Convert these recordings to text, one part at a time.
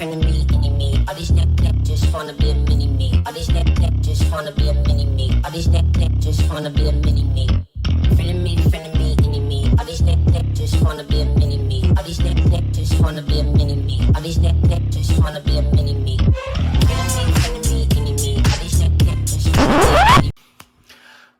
frenemy, enemy. All these neck just wanna be a mini me. All these neck just wanna be a mini me. All these neck just wanna be a mini me. Frenemy, enemy. All these neck just wanna be a mini me. All these neck just wanna be a mini me. All these neck just wanna be a mini me. Frenemy, enemy. All these neck just wanna be a mini me.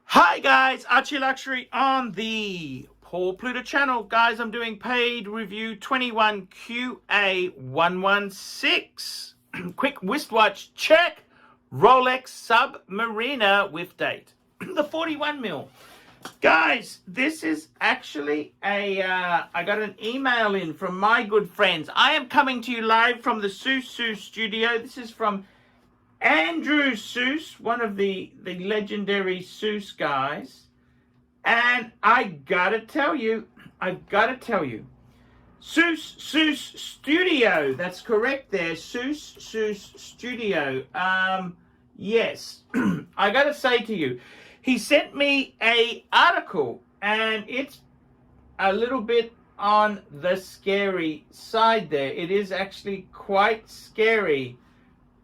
Hi guys, ArchieLuxury on the Paul Pluta channel. Guys, I'm doing paid review 21QA116. Quick wristwatch check. Rolex Submariner with date. The 41mm. Guys, this is actually I got an email in from my good friends. I am coming to you live from the Seuss studio. This is from Andrew Seuss, one of the legendary Seuss guys. And I've got to tell you, Seuss Studio, that's correct there, Seuss Studio. Yes, I got to say to you, he sent me a article, and it's a little bit on the scary side there. It is actually quite scary.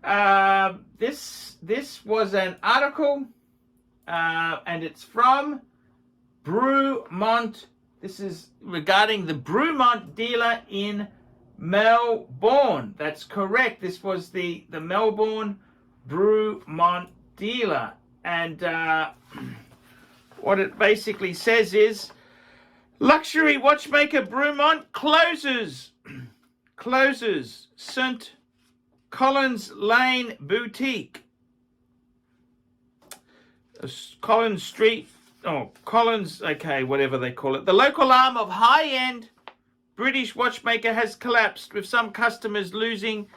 This was an article, and it's from Bremont. This is regarding the Bremont dealer in Melbourne. That's correct. This was the Melbourne Bremont dealer. And what it basically says is, luxury watchmaker Bremont closes St. Collins Lane Boutique. Collins Street. Oh, Collins, okay, whatever they call it. The local arm of high-end British watchmaker has collapsed, with some customers losing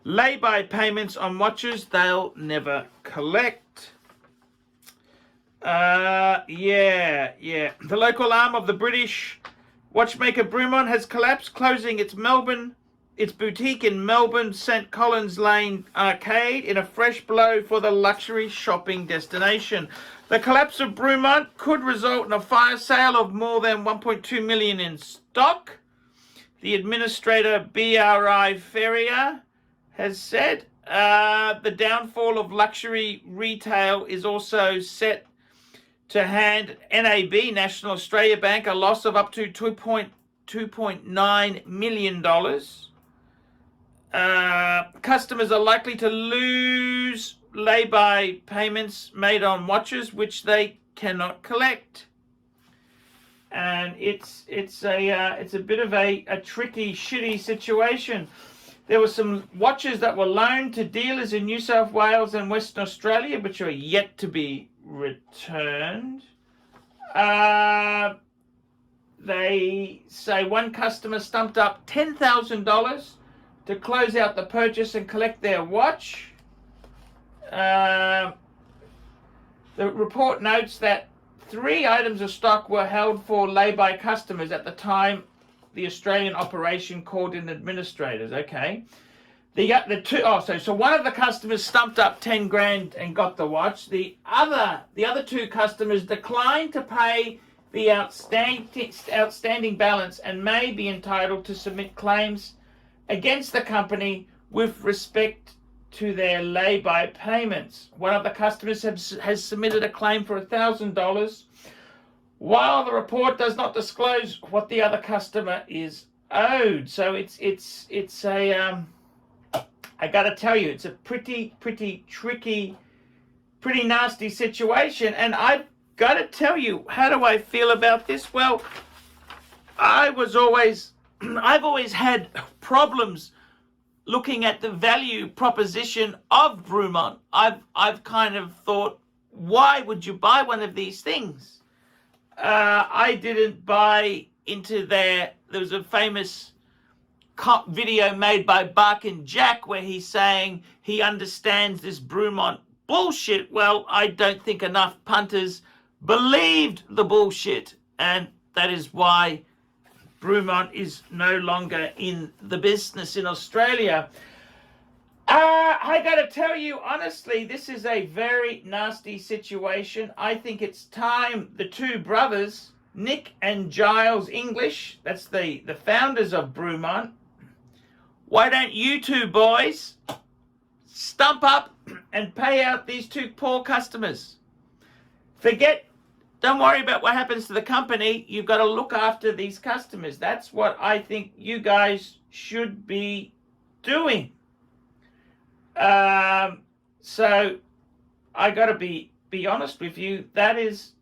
lay-by payments on watches they'll never collect. The local arm of the British watchmaker Bremont has collapsed, closing its boutique in Melbourne St. Collins Lane Arcade in a fresh blow for the luxury shopping destination. The collapse of Bremont could result in a fire sale of more than 1.2 million in stock. The administrator, BRI Ferrier, has said the downfall of luxury retail is also set to hand NAB, National Australia Bank, a loss of up to $2.9 million. Customers are likely to lose lay-by payments made on watches which they cannot collect, and it's a bit of a tricky, shitty situation. There were some watches that were loaned to dealers in New South Wales and Western Australia which are yet to be returned. They say one customer stumped up $10,000 to close out the purchase and collect their watch. The report notes that 3 items of stock were held for lay-by customers at the time the Australian operation called in administrators. Okay, so one of the customers stumped up 10 grand and got the watch. The other 2 customers declined to pay the outstanding balance and may be entitled to submit claims against the company with respect to their lay-by payments. One of the customers has submitted a claim for $1,000, while the report does not disclose what the other customer is owed. So it's a I gotta tell you, it's a pretty tricky, pretty nasty situation. And I've gotta tell you, how do I feel about this? Well, I've always had problems looking at the value proposition of Bremont. I've kind of thought, why would you buy one of these things? I didn't buy into there was a famous video made by Bark and Jack where he's saying he understands this Bremont bullshit. Well, I don't think enough punters believed the bullshit, and that is why Bremont is no longer in the business in Australia. I gotta tell you, honestly, this is a very nasty situation. I think it's time the 2 brothers, Nick and Giles English, that's the founders of Bremont, Why don't you two boys stump up and pay out these two poor customers? Don't worry about what happens to the company. You've got to look after these customers. That's what I think you guys should be doing. So I got to be honest with you. That is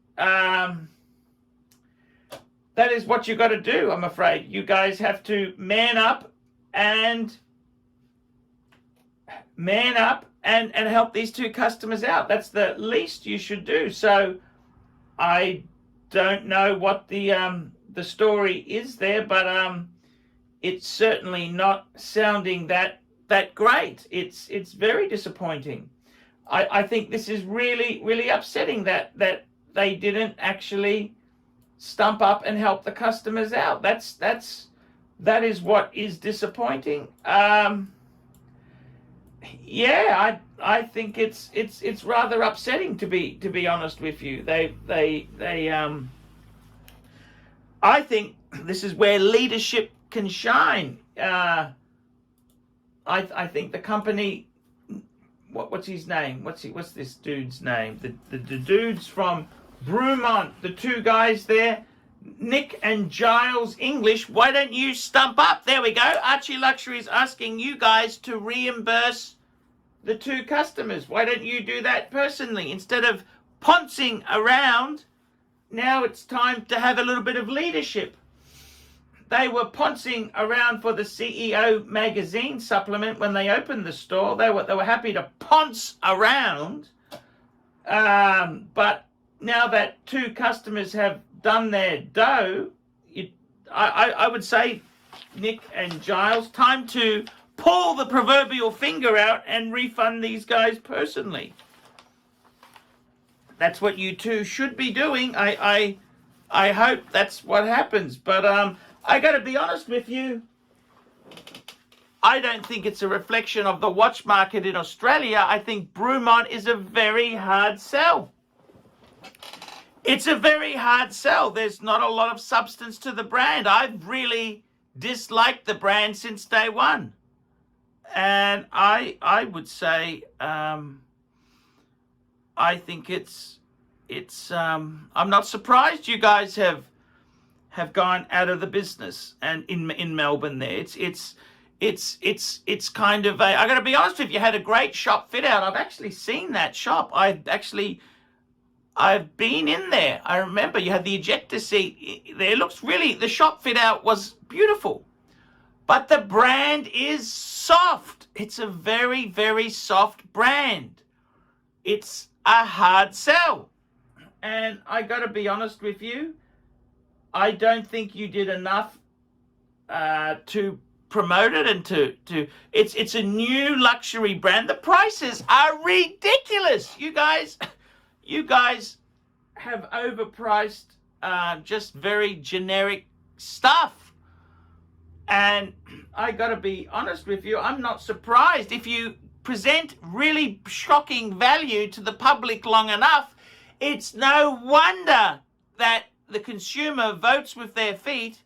what you got to do. I'm afraid you guys have to man up and help these two customers out. That's the least you should do. So I don't know what the story is there, but it's certainly not sounding that great. It's very disappointing. I think this is really upsetting that they didn't actually stump up and help the customers out. That is what is disappointing. Yeah, I think it's rather upsetting to be honest with you. I think this is where leadership can shine. I think the company, what's his name? What's this dude's name? The dudes from Bremont, the two guys there, Nick and Giles English. Why don't you stump up? There we go. ArchieLuxury is asking you guys to reimburse the two customers. Why don't you do that personally instead of poncing around? Now it's time to have a little bit of leadership. They were poncing around for the CEO magazine supplement when they opened the store. They were happy to ponce around, but now that two customers have done their dough, I would say, Nick and Giles, time to pull the proverbial finger out and refund these guys personally. That's what you two should be doing. I hope that's what happens. But I got to be honest with you. I don't think it's a reflection of the watch market in Australia. I think Bremont is a very hard sell. It's a very hard sell. There's not a lot of substance to the brand. I've really disliked the brand since day one. And I would say I think it's I'm not surprised you guys have gone out of the business and in Melbourne there. It's kind of I got to be honest with you, had a great shop fit out. I've actually seen that shop. I've been in there. I remember you had the ejector seat there. It looks really, the shop fit out was beautiful. But the brand is soft. It's a very, very soft brand. It's a hard sell. And I got to be honest with you, I don't think you did enough to promote it and to it's a new luxury brand. The prices are ridiculous. You guys have overpriced just very generic stuff. And I got to be honest with you, I'm not surprised. If you present really shocking value to the public long enough, it's no wonder that the consumer votes with their feet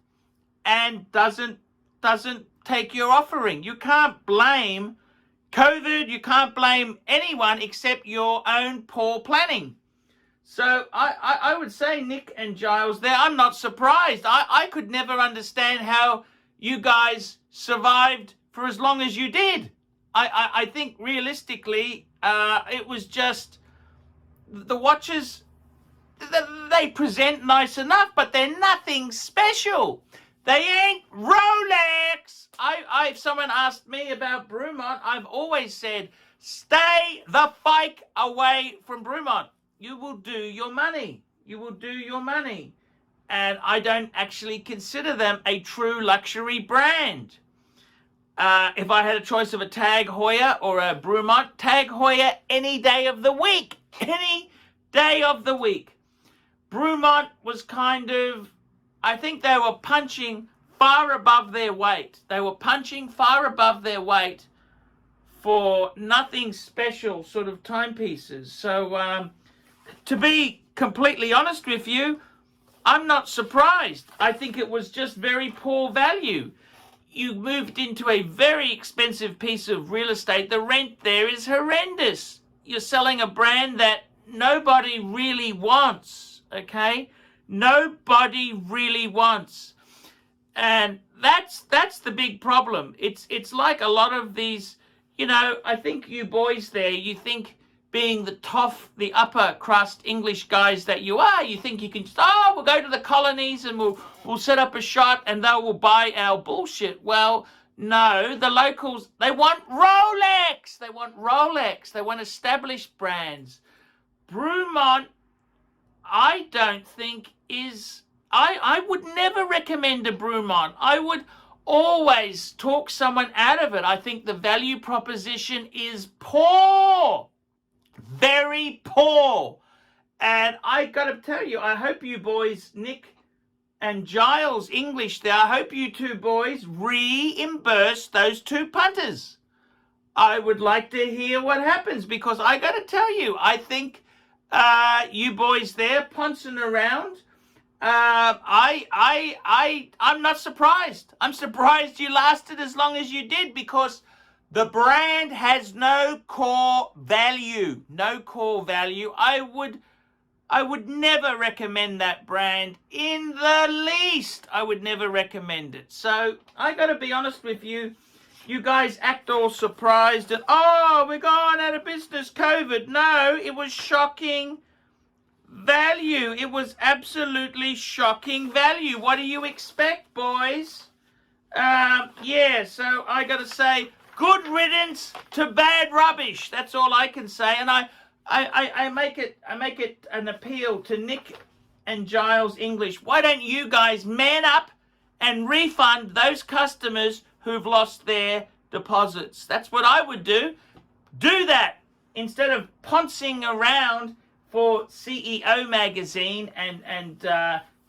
and doesn't take your offering. You can't blame COVID, you can't blame anyone except your own poor planning. So I would say, Nick and Giles there, I'm not surprised. I could never understand how you guys survived for as long as you did. I think realistically, it was just the watches, they present nice enough, but they're nothing special. They ain't Rolex. If someone asked me about Bremont, I've always said, stay the fike away from Bremont. You will do your money. You will do your money. And I don't actually consider them a true luxury brand. If I had a choice of a Tag Heuer or a Bremont, Tag Heuer any day of the week. Any day of the week. Bremont was kind of, I think they were punching far above their weight. They were punching far above their weight for nothing special sort of timepieces. So to be completely honest with you, I'm not surprised. I think it was just very poor value. you moved into a very expensive piece of real estate. The rent there is horrendous. You're selling a brand that nobody really wants, okay? Nobody really wants. And that's the big problem. It's like a lot of these, you know, I think you boys there, you think being the upper crust English guys that you are, you think you can just, we'll go to the colonies and we'll set up a shop and they will buy our bullshit. Well, no, the locals, they want Rolex. They want Rolex. They want established brands. Bremont, I don't think is, I would never recommend a Bremont. I would always talk someone out of it. I think the value proposition is poor. Very poor. And I gotta tell you, I hope you boys, Nick and Giles English there, I hope you two boys reimburse those two punters. I would like to hear what happens, because I gotta tell you, I think you boys there pouncing around, I'm not surprised. I'm surprised you lasted as long as you did, because the brand has no core value. No core value. I would never recommend that brand in the least. I would never recommend it. So I got to be honest with you. You guys act all surprised and, we're going out of business, COVID. No, it was shocking value. It was absolutely shocking value. What do you expect, boys? Yeah, so I got to say, good riddance to bad rubbish. That's all I can say. And I make it an appeal to Nick and Giles English. Why don't you guys man up and refund those customers who've lost their deposits? That's what I would do. Do that instead of poncing around for CEO magazine and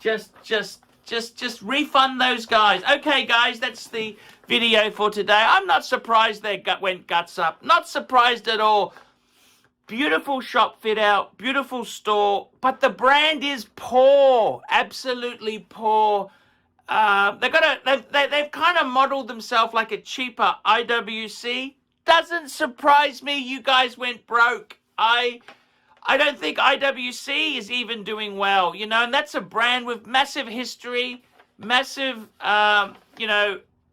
just refund those guys. Okay, guys, that's the video for today. I'm not surprised they went guts up. Not surprised at all. Beautiful shop fit out, beautiful store, but the brand is poor, absolutely poor. They've kind of modeled themselves like a cheaper IWC. Doesn't surprise me you guys went broke. I don't think IWC is even doing well, you know, and that's a brand with massive history, massive,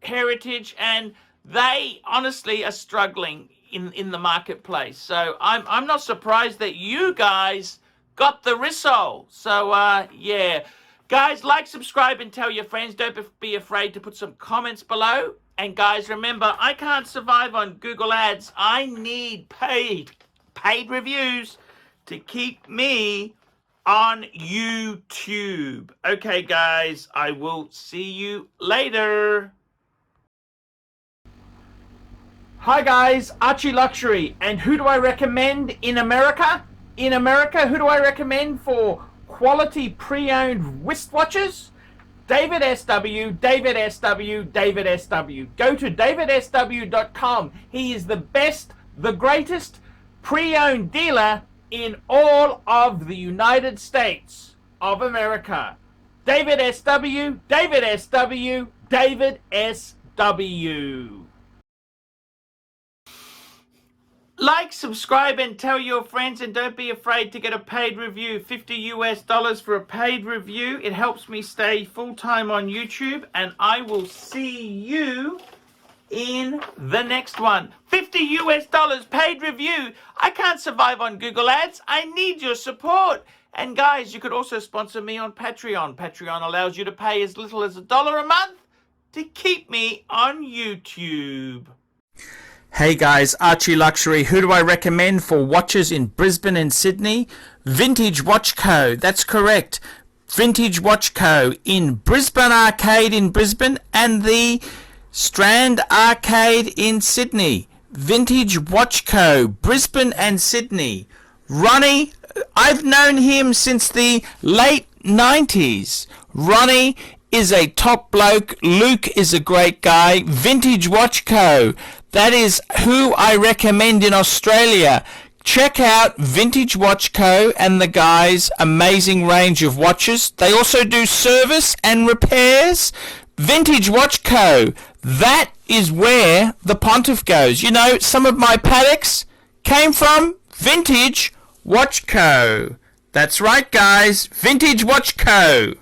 heritage, and they honestly are struggling in the marketplace. So I'm not surprised that you guys got the rissole. So yeah, guys, like, subscribe, and tell your friends. Don't be afraid to put some comments below. And guys, remember, I can't survive on Google Ads. I need paid reviews to keep me on YouTube. Okay, guys, I will see you later. Hi guys, ArchieLuxury, and who do I recommend in America? In America, who do I recommend for quality pre-owned wristwatches? David SW, David SW, David SW. Go to davidsw.com. He is the best, the greatest pre-owned dealer in all of the United States of America. David SW, David SW, David SW. Like, subscribe, and tell your friends, and don't be afraid to get a paid review. $50 for a paid review. It helps me stay full-time on YouTube, and I will see you in the next one. $50 paid review. I can't survive on Google Ads. I need your support. And guys, you could also sponsor me on Patreon. Patreon allows you to pay as little as $1 a month to keep me on YouTube. Hey guys, ArchieLuxury. Who do I recommend for watches in Brisbane and Sydney? Vintage Watch Co. That's correct. Vintage Watch Co. in Brisbane Arcade in Brisbane and the Strand Arcade in Sydney. Vintage Watch Co. Brisbane and Sydney. Ronnie, I've known him since the late 90s. Ronnie is a top bloke. Luke is a great guy. Vintage Watch Co. That is who I recommend in Australia. Check out Vintage Watch Co. and the guys' amazing range of watches. They also do service and repairs. Vintage Watch Co. That is where the pontiff goes. You know, some of my paddocks came from Vintage Watch Co. That's right, guys. Vintage Watch Co.